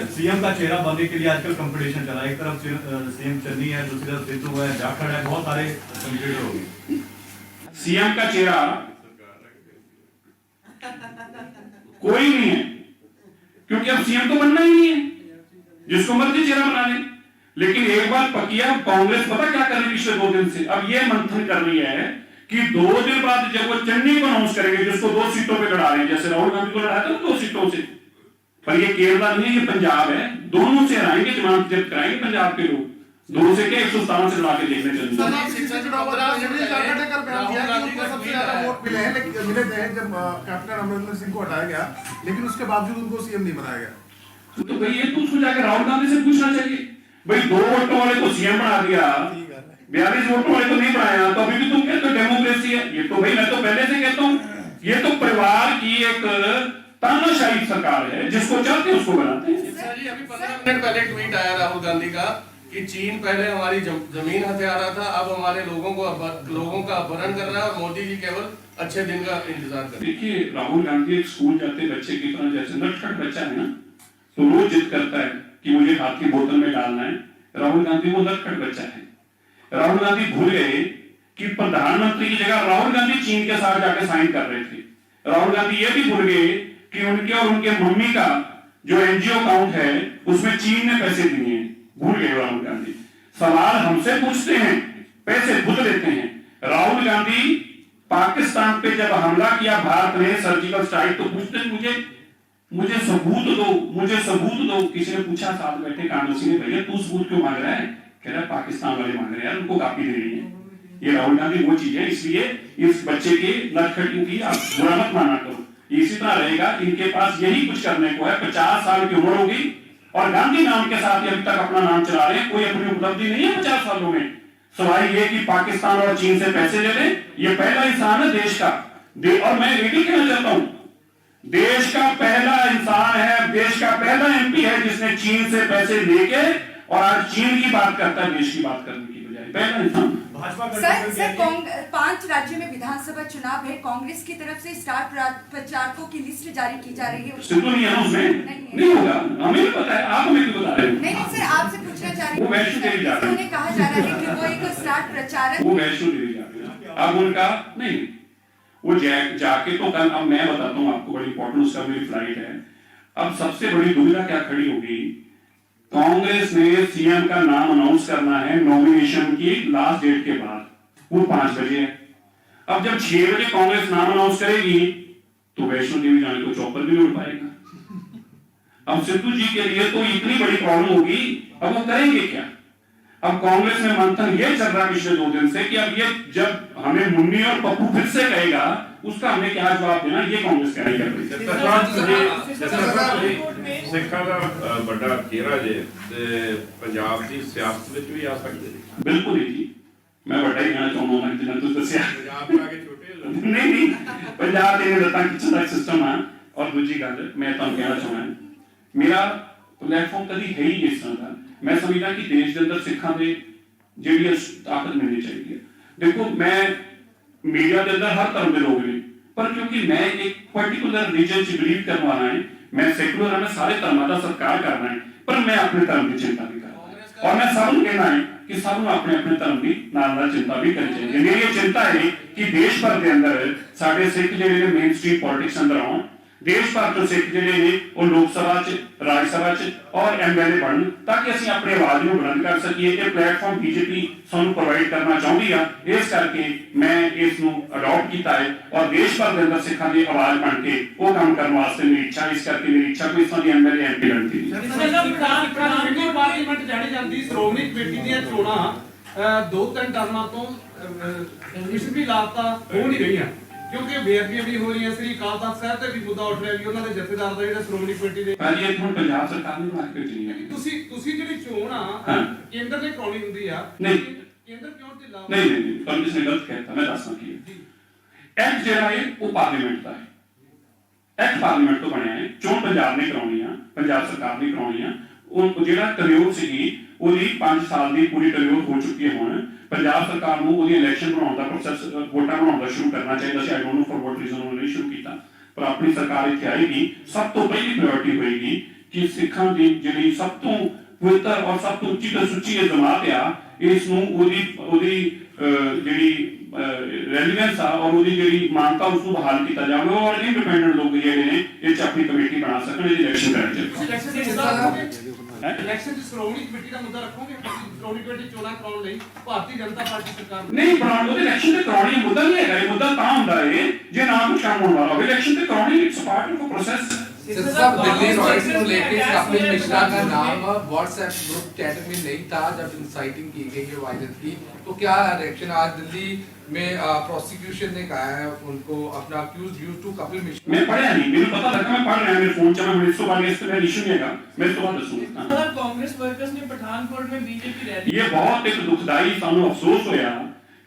सीएम का चेहरा बनने के लिए आजकल कंपटीशन चला है, एक तरफ सीएम चन्नी है, दूसरी तरफ सिद्धू है, जाखड़ है, बहुत सारे कंपटीटर हो गए। सीएम का चेहरा कोई नहीं है, क्योंकि अब सीएम तो बनना ही नहीं है, जिसको मर्जी चेहरा बना ले। लेकिन एक बात पक्की है, कांग्रेस पता क्या कर रही है पिछले 2 दिन से? अब ये मंथन कर रही है कि 2 दिन बाद जब वो चन्नी को अनाउंस करेंगे, जिसको 2 सीटों पे लड़ा रहे हैं, जैसे राहुल गांधी को लड़ाया था 2 सीटों से, पर ये केरला नहीं है, ये पंजाब है, दोनों से हराएंगे, जमानत जब्त कराएंगे पंजाब के लोग, 2 से क्या 117 से लड़ा के देखने चलेंगे। कैप्टन अमरिंदर सिंह को हटाया गया, लेकिन उसके बावजूद उनको सीएम नहीं बनाया गया। तो भाई ये तो उसको जाकर राहुल गांधी से पूछना चाहिए, भाई 2 वोटों वाले को सीएम बना दिया, 42 वोटों वाले को नहीं बनाया, तो अभी भी तुम कहते हो डेमोक्रेसी है। ये तो भाई मैं तो पहले से कहता हूँ, ये तो परिवार की एक तानाशाही सरकार है, जिसको चाहते हैं उसको बनाते हैं। जी अभी 15 मिनट पहले ट्वीट आया राहुल गांधी का कि चीन पहले हमारी जमीन हथिया रहा था, अब हमारे लोगों का अपहरण कर रहा है और मोदी जी केवल अच्छे दिन का इंतजार कर रहे हैं। देखिए राहुल गांधी एक स्कूल जाते बच्चे की तरह, जैसे नटखट बच्चा है ना, तो रोज जिद करता है कि मुझे हाथ की बोतल में डालना है। राहुल गांधी वो नटखट बच्चा है। राहुल गांधी भूल गए कि प्रधानमंत्री की जगह राहुल गांधी चीन के साथ जाकर साइन कर रहे थे। राहुल गांधी ये भी भूल गए कि उनके और उनके मम्मी का जो एनजीओ अकाउंट है उसमें चीन ने पैसे दिए हैं, भूल गए राहुल गांधी। सवाल हमसे पूछते हैं, पैसे खुद लेते हैं। राहुल गांधी पाकिस्तान पे जब हमला किया भारत ने सर्जिकल स्ट्राइक, तो पूछते मुझे सबूत दो। किसी ने पूछा साथ बैठे कांग्रेसी ने, भैया तू सबूत क्यों मांग रहा है? कह रहा है पाकिस्तान वाले मांग रहे हैं, उनको काफी दे रही है। ये राहुल गांधी वो चीज है, इसलिए इस बच्चे के नटखटी की आप बुरा मत माना करो। इसी तरह रहेगा, इनके पास यही कुछ करने को है। 50 साल की उम्र होगी और गांधी नाम के साथ अभी तक अपना नाम चला रहे हैं। कोई अपनी उपलब्धि नहीं है 50 सालों में, सवाल ये कि पाकिस्तान और चीन से पैसे ले लें। ये पहला इंसान है देश का, और मैं ये भी कहना चाहता हूं, देश का पहला इंसान है, देश का पहला एमपी है जिसने चीन से पैसे लेके और आज चीन की बात करता है, देश की बात करने की बजाय, पहला इंसान। सर 5 राज्यों में विधानसभा चुनाव है, कांग्रेस की तरफ से स्टार प्रचारकों की लिस्ट जारी की जा रही है। सिद्धू नहीं है ना उसमें? नहीं होगा, हमें भी पता है, आप हमें क्यों बता रहे हो? नहीं सर, आपसे पूछना चाह रही वो वैष्णो देवी जा रहे हैं। उन्हें कहा जा रहा है कि वो एक स्टार प्रचारक, वो वैष्णो देवी जा रहे हैं। अब उनका नहीं, वो जाके तो कल, अब मैं बताता हूँ आपको, बड़ी इंपॉर्टेंट उसका मेरी फ्लाइट है। अब सबसे बड़ी दुविधा क्या खड़ी होगी, कांग्रेस ने सीएम का नाम अनाउंस करना है नॉमिनेशन की लास्ट डेट के बाद, वो 5 बजे है। अब जब 6 बजे कांग्रेस नाम अनाउंस करेगी तो वैष्णो देवी जाने को चौपर भी नहीं उड़ पाएगा। अब सिद्धू जी के लिए तो इतनी बड़ी प्रॉब्लम होगी, अब वो करेंगे क्या? अब कांग्रेस में मंथन ये चल रहा है पिछले 2 दिन से कि अब ये जब हमें मुन्नी और पप्पू फिर से कहेगा, उसका हमें क्या जवाब देना, ये कांग्रेस क्या नहीं कर रही। ਸਿੱਖਾਂ ਦਾ ਵੱਡਾ ਚਿਹਰਾ ਜੇ ਤੇ ਪੰਜਾਬ ਦੀ ਸਿਆਸਤ ਵਿੱਚ ਵੀ ਆ ਸਕਦੇ ਨੇ। ਬਿਲਕੁਲ ਜੀ, ਮੈਂ ਵੱਡਾ ਹੀ ਕਹਿਣਾ ਚਾਹੁੰਦਾ ਹਾਂ ਜਿਵੇਂ ਤੁਸੀਂ ਦੱਸਿਆ। ਪੰਜਾਬ ਦੇ ਆਗੇ ਛੋਟੇ ਨਹੀਂ ਪੰਜਾਬ ਦੇ ਲੱਤਾਂ ਖਿੱਚਣ ਦਾ ਸਿਸਟਮ ਆ। ਔਰ ਦੂਜੀ ਗੱਲ ਮੈਂ ਤੁਹਾਨੂੰ ਕਹਿਣਾ ਚਾਹੁੰਦਾ, ਮੇਰਾ ਪਲੇਟਫਾਰਮ ਕਦੀ ਹੈ ਹੀ ਇਸ ਤਰ੍ਹਾਂ ਦਾ। ਮੈਂ ਸਮਝਦਾ ਕਿ ਦੇਸ਼ ਦੇ ਅੰਦਰ ਸਿੱਖਾਂ ਦੇ ਜਿਹੜੀ ਤਾਕਤ ਮਿਲਣੀ ਚਾਹੀਦੀ ਹੈ। ਦੇਖੋ ਮੈਂ मीडिया के अंदर हर तरह के लोग हैं, पर क्योंकि मैं एक पर्टिकुलर रिलीजन से बिलीव करने वाला है, मैं सेकुलर है, मैं सारे धर्मों का सत्कार करना है, पर मैं अपने धर्म की चिंता नहीं करता। ਔਰ ਮੈਂ ਸਭ ਨੂੰ ਕਹਿਣਾ ਹੈ ਕਿ ਸਭ ਨੂੰ ਆਪਣੇ ਆਪਣੇ ਧਰਮ ਦੀ ਨਾਲ ਚਿੰਤਾ ਵੀ ਕਰਨੀ ਚਾਹੀਦੀ ਹੈ। ਮੇਰੀ ਇਹ ਚਿੰਤਾ ਹੈ ਕਿ ਦੇਸ਼ ਭਰ ਦੇ ਅੰਦਰ ਸਾਡੇ ਸਿੱਖ ਜਿਹੜੇ ਨੇ ਮੇਨ ਸਟ੍ਰੀਮ ਪੋਲਿਟਿਕਸ ਅੰਦਰ ਆਉਣ, ਦੇਸ਼ ਭਰ ਤੋਂ ਸਿੱਖ ਜਿਹੜੇ ਨੇ ਉਹ ਲੋਕ ਸਭਾ 'ਚ, ਰਾਜ ਸਭਾ 'ਚ ਔਰ ਐਮਐਲਏ ਬਣਨ, ਤਾਂ ਕਿ ਅਸੀਂ ਆਪਣੀ ਆਵਾਜ਼ ਨੂੰ ਬੁਲੰਦ ਕਰ ਸਕੀਏ। ਇਹ ਪਲੇਟਫਾਰਮ ਬੀਜੇਪੀ ਸਾਨੂੰ ਪ੍ਰੋਵਾਈਡ ਕਰਨਾ ਚਾਹੁੰਦੀ ਆ, ਇਸ ਕਰਕੇ ਮੈਂ ਇਸ ਨੂੰ ਅਡਾਪਟ ਕੀਤਾ ਹੈ ਔਰ ਦੇਸ਼ ਭਰ ਦੇ ਅੰਦਰ ਸਿੱਖਾਂ ਦੀ ਆਵਾਜ਼ ਬਣ ਕੇ ਉਹ ਕੰਮ ਕਰਨ ਵਾਸਤੇ ਮੇਰੀ ਇੱਛਾ, ਇਸ ਕਰਕੇ ਮੇਰੀ ਇੱਛਾ ਕੋਈ ਇਸ ਤਰ੍ਹਾਂ ਦੀ ਐਮਐਲਏ ਐਮਪੀ ਬਣਦੀ ਨਹੀਂ। ਪਾਰਲੀਮੈਂਟ ਜਾਣੀ ਜਾਂਦੀ ਸ਼੍ਰੋਮਣੀ ਕਮੇਟੀ ਦੀਆਂ ਚੋਣਾਂ 2-3 ਟਰਮਾਂ ਤੋਂ ਕਮਿਸ਼ਨ ਵੀ ਲਾਤਾ ਹੋ ਨਹੀਂ ਰਹੀਆਂ, ਕਿਉਂਕਿ ਬੇਅਦਬੀਆਂ ਵੀ ਹੋ ਰਹੀਆਂ। ਸ੍ਰੀ ਅਕਾਲ ਤਖਤ ਸਾਹਿਬ ਤੇ ਵੀ ਮੁੱਦਾ ਉੱਠ ਰਿਹਾ ਵੀ ਉਹਨਾਂ ਦੇ ਜਥੇਦਾਰ ਦਾ ਜਿਹੜਾ ਸ਼੍ਰੋਮਣੀ ਕਮੇਟੀ ਦੇ ਭਾਜੀ ਇਹ ਹੁਣ ਪੰਜਾਬ ਸਰਕਾਰ ਨੇ ਮਾਰਕੀਟ ਨਹੀਂ ਹੈ। ਤੁਸੀਂ ਜਿਹੜੀ ਚੋਣ ਆ ਕੇਂਦਰ ਨੇ ਕਰਾਉਣੀ ਹੁੰਦੀ ਆ, ਨਹੀਂ ਕੇਂਦਰ ਕਿਉਂ ਢਿੱਲਾ? ਨਹੀਂ ਤੁਹਾਨੂੰ ਕਿਸੇ ਨੇ ਗਲਤ ਕਹਿਤਾ, ਮੈਂ ਦੱਸਾਂ ਕੀ ਹੈ। ਐਕਟ ਜਿਹੜਾ ਹੈ ਉਹ ਪਾਰਲੀਮੈਂਟ ਦਾ ਹੈ, ਐਕਟ ਪਾਰਲੀਮੈਂਟ ਤੋਂ ਬਣਿਆ ਹੈ। ਚੋਣ ਪੰਜਾਬ ਨੇ ਕਰਾਉਣੀ ਆ, ਪੰਜਾਬ ਸਰਕਾਰ ਨੇ ਕਰਾਉਣੀ ਆ। ਉਹ ਜਿਹੜਾ ਟਰਿਊਰ ਸੀਗੀ ਉਹਦੀ 5 ਸਾਲ ਦੀ ਪੂਰੀ ਟਰਿਊਰ ਹੋ ਚੁੱਕੀ ਹੈ। ਹੁਣ ਪੰਜਾਬ ਸਰਕਾਰ ਨੂੰ ਉਹਦੀ ਇਲੈਕਸ਼ਨ ਬਣਾਉਣ ਦਾ ਪ੍ਰੋਸੈਸ, ਵੋਟਾਂ ਬਣਾਉਣ ਦਾ ਸ਼ੁਰੂ ਕਰਨਾ ਚਾਹੀਦਾ ਸੀ। I don't know for what reason ਉਹਨੇ ਨਹੀਂ ਸ਼ੁਰੂ ਕੀਤਾ, ਪਰ ਆਪਣੀ ਸਰਕਾਰ ਇੱਥੇ ਆਏਗੀ, ਸਭ ਤੋਂ ਪਹਿਲੀ ਪ੍ਰਾਇੋਰਟੀ ਹੋਏਗੀ ਕਿ ਸਿੱਖਾਂ ਦੀ ਜਿਹੜੀ ਸਭ ਤੋਂ ਪਵਿੱਤਰ ਔਰ ਸਭ ਤੋਂ ਉੱਚੀ ਤੋਂ ਸੁੱਚੀ ਇਹ ਜਮਾਤ ਆ, ਇਸ ਨੂੰ ਉਹਦੀ ਜਿਹੜੀ ਰੈਲੀਵੈਂਸ ਆ ਔਰ ਉਹਦੀ ਜਿਹੜੀ ਮਾਨਤਾ ਉਸ ਨੂੰ ਬਹਾਲ ਕੀਤਾ ਜਾਵੇ ਔਰ ਇੰਡੀਪੈਂਡੈਂਟ ਲੋਕ ਜਿਹੜੇ ਨੇ ਇਹ 'ਚ ਆਪਣੀ ਕਮੇਟੀ ਬਣਾ ਸਕਣ, ਇਹਦੀ ਇਲੈਕਸ਼ਨ ਕਰਾਈ ਜਾਵੇ। ਇਲੈਕਸ਼ਨ ਦੀ ਸ਼੍ਰੋਮਣੀ ਕਮੇਟੀ ਦਾ ਮੁੱਦਾ ਰੱਖੋਗੇ? ਸ਼੍ਰੋਮਣੀ ਕਮੇਟੀ ਚੋਣਾਂ ਕਰਾਉਣ ਲਈ ਭਾਰਤੀ ਜਨਤਾ ਪਾਰਟੀ ਸਰਕਾਰ ਨਹੀਂ ਬਣਾਉਣ, ਉਹਦੇ ਇਲੈਕਸ਼ਨ ਤੇ ਕਰਾਉਣੀ ਮੁੱਦਾ ਨਹੀਂ ਹੈਗਾ। ਇਹ ਮੁੱਦਾ ਤਾਂ ਹੁੰਦਾ ਹੈ ਜੇ ਨਾ ਕੁਝ ਕੰਮ ਹੋਣ ਵਾਲਾ ਹੋਵੇ। ਇਲੈਕਸ਼ਨ ਤੇ करानी इट्स पार्ट ऑफ प्रोसेस। सब दिल्ली रॉयल्स को लेकर कपिल मिश्रा का नाम व्हाट्सएप ग्रुप चैट में नहीं था जब इंसाइटिंग की गई है वायरस की, तो क्या रिएक्शन? आज दिल्ली में प्रोसिक्यूशन ने कहा है उनको अपना accuse used to Kapil Mishra. मैं पढ़ा नहीं, मेरे पता लगा, मैं पढ़ रहा मेरे फोन से, मैं इसको पढ़ इस पे इशू नहीं हैगा, मैं इसको बात दसूंगा। कांग्रेस वर्कर्स ने पठानकोट में बीजेपी रैली, ये बहुत एक दुखदाई सानू अफसोस होया।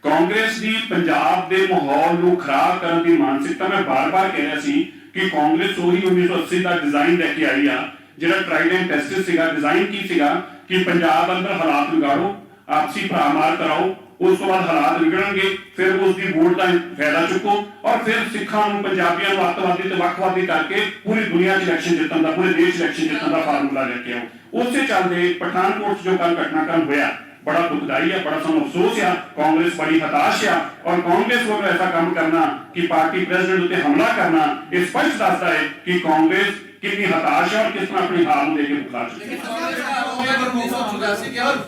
कांग्रेस दी पंजाब दे माहौल ਨੂੰ ਖਰਾਬ ਕਰਨ ਦੀ ਮਾਨਸਿਕਤਾ, ਮੈਂ ਬਾਰ-ਬਾਰ ਕਹਿ ਰਿਹਾ ਸੀ ਕਿ ਕਾਂਗਰਸ ਉਹੀ 1980 ਦਾ ਡਿਜ਼ਾਈਨ ਲੈ ਕੇ ਆਈ ਆ, ਜਿਹੜਾ ਟ੍ਰਾਈਡ ਐਂਡ ਟੈਸਟਡ ਸੀਗਾ। ਡਿਜ਼ਾਈਨ ਕੀ ਸੀਗਾ ਕਿ ਪੰਜਾਬ ਅੰਦਰ ਹਾਲਾਤ ਵਿਗਾੜੋ, ਆਪਸੀ ਭਰਾਮਾਰ ਕਰਾਓ, ਉਸ ਤੋਂ ਬਾਅਦ ਹਾਲਾਤ ਵਿਗੜਨਗੇ, ਫਿਰ ਉਸ ਦੀ ਵੋਟ ਦਾ ਫਾਇਦਾ ਚੁੱਕੋ ਔਰ ਫਿਰ ਸਿੱਖਾਂ ਨੂੰ, ਪੰਜਾਬੀਆਂ ਨੂੰ ਅੱਤਵਾਦੀ ਤੇ ਵੱਖਵਾਦੀ ਕਰਕੇ ਪੂਰੀ ਦੁਨੀਆ 'ਚ ਇਲੈਕਸ਼ਨ ਜਿੱਤਣ ਦਾ, ਪੂਰੇ ਦੇਸ਼ 'ਚ ਇਲੈਕਸ਼ਨ ਜਿੱਤਣ ਦਾ ਫਾਰਮੂਲਾ ਲੈ ਕੇ ਆਓ। ਉਸੇ ਚੱਲਦੇ ਪਠਾਨਕੋਟ 'ਚ ਜੋ ਕੱਲ ਘਟਨਾਕ੍ਰਮ ਹੋਇਆ, बड़ा दुखदाई है, बड़ा सानू अफसोस है। कांग्रेस बड़ी हताश है और कांग्रेस को ऐसा काम करना कि पार्टी प्रेसिडेंट उत्ते हमला करना, ये स्पष्ट दसदा है कि कांग्रेस कितनी हताश है और किस तरह अपनी हार लेके बुखला चुकी है।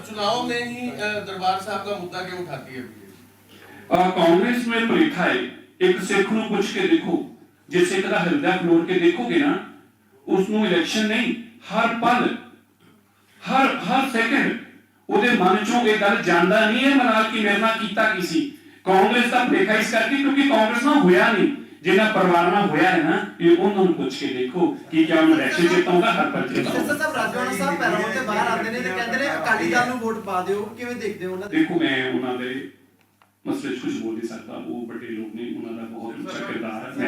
चुनाव में ही दरबार साहब का मुद्दा क्यों उठाती है कांग्रेस में? भुलेखा है। एक सिख नूं पुछ के देखो, जे सिख दा हृदय फलोर के देखोगे ना, उसनूं इलेक्शन नहीं, हर पल हर सेकंड ਉਹਦੇ ਮਨ ਚੋਂ ਇਹ ਗੱਲ ਜਾਂਦਾ ਨਹੀਂ ਹੈ ਮਨਾਲ ਕਿ ਮੇਰੇ ਨਾਲ ਕੀਤਾ ਕੀ ਸੀ। ਕਾਂਗਰਸ ਦਾ ਭੁਲੇਖਾ ਇਸ ਕਰਕੇ ਕਿਉਂਕਿ ਕਾਂਗਰਸ ਨਾਲ ਹੋਇਆ ਨਹੀਂ, ਜਿੰਨਾ ਪਰਿਵਾਰ ਨਾਲ ਹੋਇਆ ਹੈ ਨਾ, ਇਹ ਉਹਨਾਂ ਨੂੰ ਪੁੱਛ ਕੇ ਦੇਖੋ ਕਿ ਕਿਆ ਉਹਨਾਂ ਇਲੈਕਸ਼ਨ ਜਿੱਤਾਂਗਾ, ਹਰ ਪਲ ਜਿੱਤਾਂਗਾ। ਸਾਹਿਬ ਰਾਜਵਾਨਾ ਸਾਹਿਬ ਪੈਰੋਂ ਤੇ ਬਾਹਰ ਆਉਂਦੇ ਨੇ ਤੇ ਕਹਿੰਦੇ ਨੇ ਅਕਾਲੀ ਦਲ ਨੂੰ ਵੋਟ ਪਾ ਦਿਓ, ਕਿਵੇਂ ਦੇਖਦੇ ਹੋ ਉਹਨਾਂ ਦੇ? ਦੇਖੋ ਮੈਂ ਉਹਨਾਂ ਦੇ ਮਸਲੇ 'ਚ ਕੁਝ ਬੋਲ ਨਹੀਂ ਸਕਦਾ, ਉਹ ਵੱਡੇ ਲੋਕ ਨੇ, ਉਹਨਾਂ ਦਾ ਬਹੁਤ ਉੱਚਾ ਕਿਰਦਾਰ ਹੈ।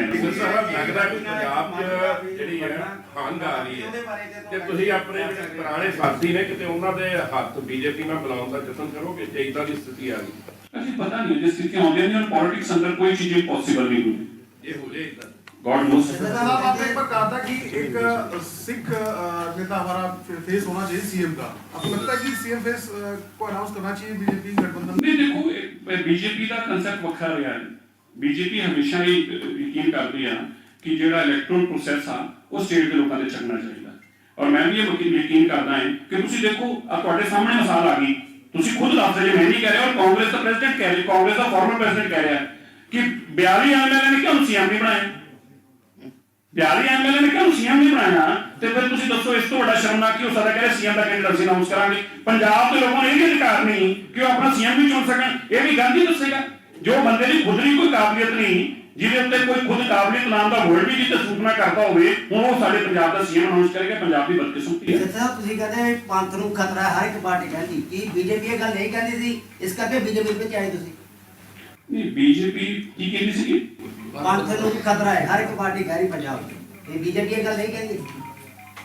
ਲੱਗਦਾ ਕਿ ਪੰਜਾਬ 'ਚ ਜਿਹੜੀ ਹੈ ਖੰਗ ਆ ਰਹੀ ਹੈ ਕਿ ਤੁਸੀਂ ਆਪਣੇ ਜਿਹੜੇ ਪੁਰਾਣੇ ਸਾਥੀ ਨੇ ਕਿਤੇ ਉਹਨਾਂ ਦੇ ਹੱਥ ਬੀਜੇਪੀ ਨਾਲ ਮਿਲਾਉਣ ਦਾ ਯਤਨ ਕਰੋਗੇ ਜੇ ਇਦਾਂ ਦੀ ਸਥਿਤੀ ਆ ਗਈ? ਅਸੀਂ ਪਤਾ ਨਹੀਂ ਜੇ ਸਥਿਤੀਆਂ ਆਉਂਦੀਆਂ ਨਹੀਂ, ਔਰ ਪੋਲਿਟਿਕਸ ਅੰਦਰ ਕੋਈ ਚੀਜ਼ ਇੰਪੋਸੀਬਲ नहीं हुई, ਇਹ ਹੋ ਜਾਏ ਇਦਾਂ। God knows. आपने एक बार कहा था कि एक सिख नेता हमारा फेस होना चाहिए सीएम का, आपको लगता है कि सीएम फेस को अनाउंस करना चाहिए बीजेपी गठबंधन? नहीं, देखो बीजेपी का कंसेप्ट वखरा रहा है। बीजेपी हमेशा ही यकीन करती है कि जो इलैक्टोरल प्रोसैस आ वो स्टेट के लोगों से चलना चाहिए, और मैं भी ये यकीन करता है कि तुम देखो आपके सामने मिसाल आ गई, तुम खुद दस रहे, मैं नहीं कह रहा, और कांग्रेस का प्रेसिडेंट कह रही, कांग्रेस का फॉर्मर प्रेसिडेंट कह रहा है कि 42 एमएलए ने क्यों सीएम नहीं बनाया, 42 एमएलए ने क्यों सीएम नहीं बनाया? तो फिर तुम दसो इस तो बड़ा शर्मनाक हो सकता है सीएम का कैंडिडेट अनाउंस करांगे। पंजाब के लोगों ने यह अधिकार नहीं कि वो अपना सीएम भी चुन सकन, यह भी गांधी दसेगा। जो बंदे की खुद की कोई काबिलियत नहीं, जिहदे उत्ते कोई खुद काबिलियत नाम का वोट भी जिते सूट ना करता होवे, हुण वो साडे पंजाब दा सीएम अनाउंस करेगा। पंजाब दी बदकिस्मती है। साहब ਤੁਸੀਂ ਕਹਿੰਦੇ ਪੰਥ ਨੂੰ ਖਤਰਾ ਹਰ ਇੱਕ ਪਾਰਟੀ ਕਹਿੰਦੀ, ਕਿ ਬੀਜੇਪੀ ਇਹ ਗੱਲ ਨਹੀਂ ਕਹਿੰਦੀ ਸੀ, ਇਸ ਕਰਕੇ ਬੀਜੇਪੀ ਵਿੱਚ ਆਏ ਤੁਸੀਂ? नहीं, बीजेपी की कहनी सी ਪੰਥ ਨੂੰ ਖਤਰਾ ਹੈ, ਹਰ ਇੱਕ ਪਾਰਟੀ ਕਹਿ ਰਹੀ ਪੰਜਾਬ ਦੀ, ਇਹ ਬੀजेपी ਇਹ ਗੱਲ नहीं ਕਹਿੰਦੀ?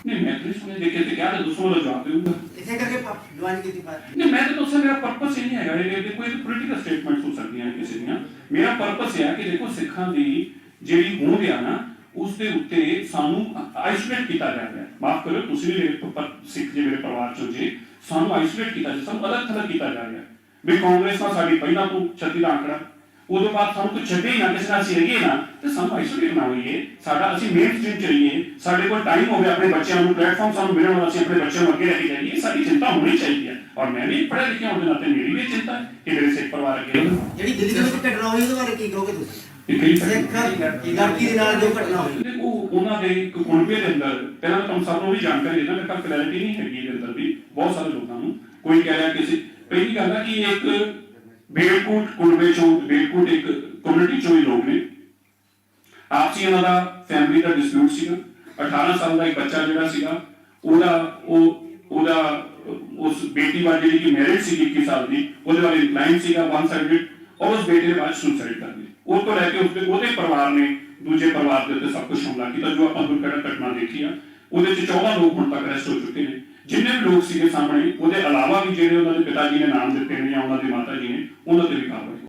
नहीं, मैं तो इसमें देखे थे क्या दूसरों का जवाब दूंगा। ਇਸੇ ਕਰਕੇ ਜੁਆਇਨ ਕੀਤੀ ਪਾਰਟੀ? नहीं, मैं तो उससे मेरा पर्पस ही नहीं है। ये कोई पॉलिटिकल स्टेटमेंट हो सकती हैं किसी ਦੀਆਂ। मेरा पर्पस है कि देखो सिखां ਦੀ ਜਿਹੜੀ ਹੋਂਦ ਆ ਨਾ, ਉਸ ਦੇ ਉੱਤੇ ਸਾਨੂੰ ਆਈਸੋਲੇਟ ਕੀਤਾ ਜਾ ਰਿਹਾ ਹੈ। ਮਾਫ ਕਰੋ, ਤੁਸੀਂ ਵੀ ਮੇਰੇ ਸਿੱਖ ਜੇ ਮੇਰੇ ਪਰਿਵਾਰ ਚੋਂ ਜੇ, ਸਾਨੂੰ ਆਈਸੋਲੇਟ ਕੀਤਾ ਜਾ, ਸਾਨੂੰ ਅਲੱਗ-ਥਲੱਗ ਕੀਤਾ ਜਾ ਰਿਹਾ ਵੀ ਕਾਂਗਰਸ ਨਾਲ ਸਾਡੀ ਪਹਿਲਾਂ ਤੋਂ 36 ਦਾ ਆંકੜਾ, ਉਦੋਂ ਬਾਅਦ ਸਾਨੂੰ ਕੋਈ ਛੱਡੇ ਹੀ ਨਾ, ਕਿਸੇ ਨਾਲ ਅਸੀਂ ਰਹੀਏ ਨਾ ਤੇ ਸਾਨੂੰ ਆਈਸੋਲੇਟ ਨਾ ਹੋਈਏ, ਸਾਡਾ ਅਸੀਂ ਮੇਨ ਸਟ੍ਰੀਮ ਚ ਰਹੀਏ, ਸਾਡੇ ਕੋਲ ਟਾਈਮ ਹੋਵੇ ਆਪਣੇ ਬੱਚਿਆਂ ਨੂੰ ਪਲੇਟਫਾਰਮ ਸਾਨੂੰ ਮਿਲਣ ਵਾਲਾ, ਅਸੀਂ ਆਪਣੇ ਬੱਚਿਆਂ ਨੂੰ ਅੱਗੇ ਲੈ ਕੇ ਜਾਈਏ, ਸਾਡੀ ਚਿੰਤਾ ਹੋਣੀ ਚਾਹੀਦੀ ਹੈ। ਔਰ ਮੈਂ ਵੀ ਪੜ੍ਹਿਆ ਲਿਖਿਆ ਹੋਣ ਦੇ ਨਾਤੇ ਮੇਰੀ ਵੀ ਚਿੰਤਾ ਹੈ ਕਿ ਮੇਰੇ ਸਿੱਖ ਪਰਿਵਾਰ ਅੱਗੇ ਵਧਣ। ਜਿਹੜੀ ਦਿੱਲੀ ਦੇ ਵਿੱਚ ਘਟਨਾ ਹੋਈ ਉਹਦੇ ਬਾਰੇ ਕੀ ਕਹੋਗੇ ਤੁਸੀਂ? ਸਿੱਖ ਲੜਕੀ ਦੇ ਨਾਲ ਜੋ ਘਟਨਾ ਹੋਈ, ਦੇਖੋ ਉਹਨਾਂ ਦੇ ਇੱਕ ਕੁਨਬੇ ਦੇ ਅੰਦਰ, ਪਹਿਲਾਂ ਤੁਹਾਨੂੰ ਸਭ ਨੂੰ ਵੀ ਜਾਣਕਾਰੀ ਦੇਣਾ, ਮੇਰੇ ਕੋਲ ਕਲੈਰਿਟੀ ਨਹੀਂ ਹੈਗੀ ਇਹਦੇ ਅੰਦਰ ਵੀ, ਬਹੁਤ ਸਾਰੇ ਲੋਕਾਂ ਨੂੰ ਕੋਈ ਕਹਿ ਰਿਹਾ ਕਿਸੇ, ਪਹਿਲੀ ਗੱਲ ਹੈ ਕਿ ਇੱਕ ਬੇਲਕੋਟ ਕੁਨਬੇ ਚੋਂ, ਬੇਲਕੋਟ ਇੱਕ ਕਮਿਊਨਿਟੀ ਚੋਂ ਹੀ ਲੋਕ ਨੇ, ਆਪਸੀ ਇਹਨਾਂ ਦਾ ਫੈਮਿਲੀ ਦਾ ਡਿਸਪਿਊਟ ਸੀਗਾ। 18 ਸਾਲ ਦਾ ਇੱਕ ਬੱਚਾ ਜਿਹੜਾ ਸੀਗਾ ਉਹਦਾ ਉਸ ਬੇਟੀ ਵਾਲੀ ਜਿਹੜੀ ਕਿ ਮੈਰਿਜ ਸੀ 21 ਸਾਲ ਦੀ, ਉਹਦੇ ਵਾਲੇ ਇਨਕਲਾਈਨ ਸੀਗਾ ਵਨ ਸਾਈਡਡ, ਔਰ ਉਸ ਬੇਟੇ ਦੇ ਬਾਅਦ ਸੁਸਾਈਡ ਕਰ ਲਈ। ਉਹ ਤੋਂ ਲੈ ਕੇ ਉਹਦੇ ਪਰਿਵਾਰ ਨੇ ਦੂਜੇ ਪਰਿਵਾਰ ਦੇ ਉੱਤੇ ਸਭ ਕੁਝ ਹਮਲਾ ਕੀਤਾ। ਜੋ ਆਪਾਂ ਘਟਨਾ ਦੇਖੀ ਆ ਉਹਦੇ ਚ 14 ਲੋਕ ਹੁਣ ਤੱਕ ਅਰੈਸਟ ਹੋ ਚੁੱਕੇ ਨੇ। ਜਿੰਨੇ ਵੀ ਲੋਕ ਸੀਗੇ ਸਾਹਮਣੇ, ਉਹਦੇ ਇਲਾਵਾ ਵੀ ਜਿਹੜੇ ਉਹਨਾਂ ਦੇ ਪਿਤਾ ਜੀ ਨੇ ਨਾਮ ਦਿੱਤੇ ਨੇ ਜਾਂ ਉਹਨਾਂ ਦੇ ਮਾਤਾ ਜੀ ਨੇ, ਉਹਨਾਂ ਤੇ ਵੀ ਕਾਰਵਾਈ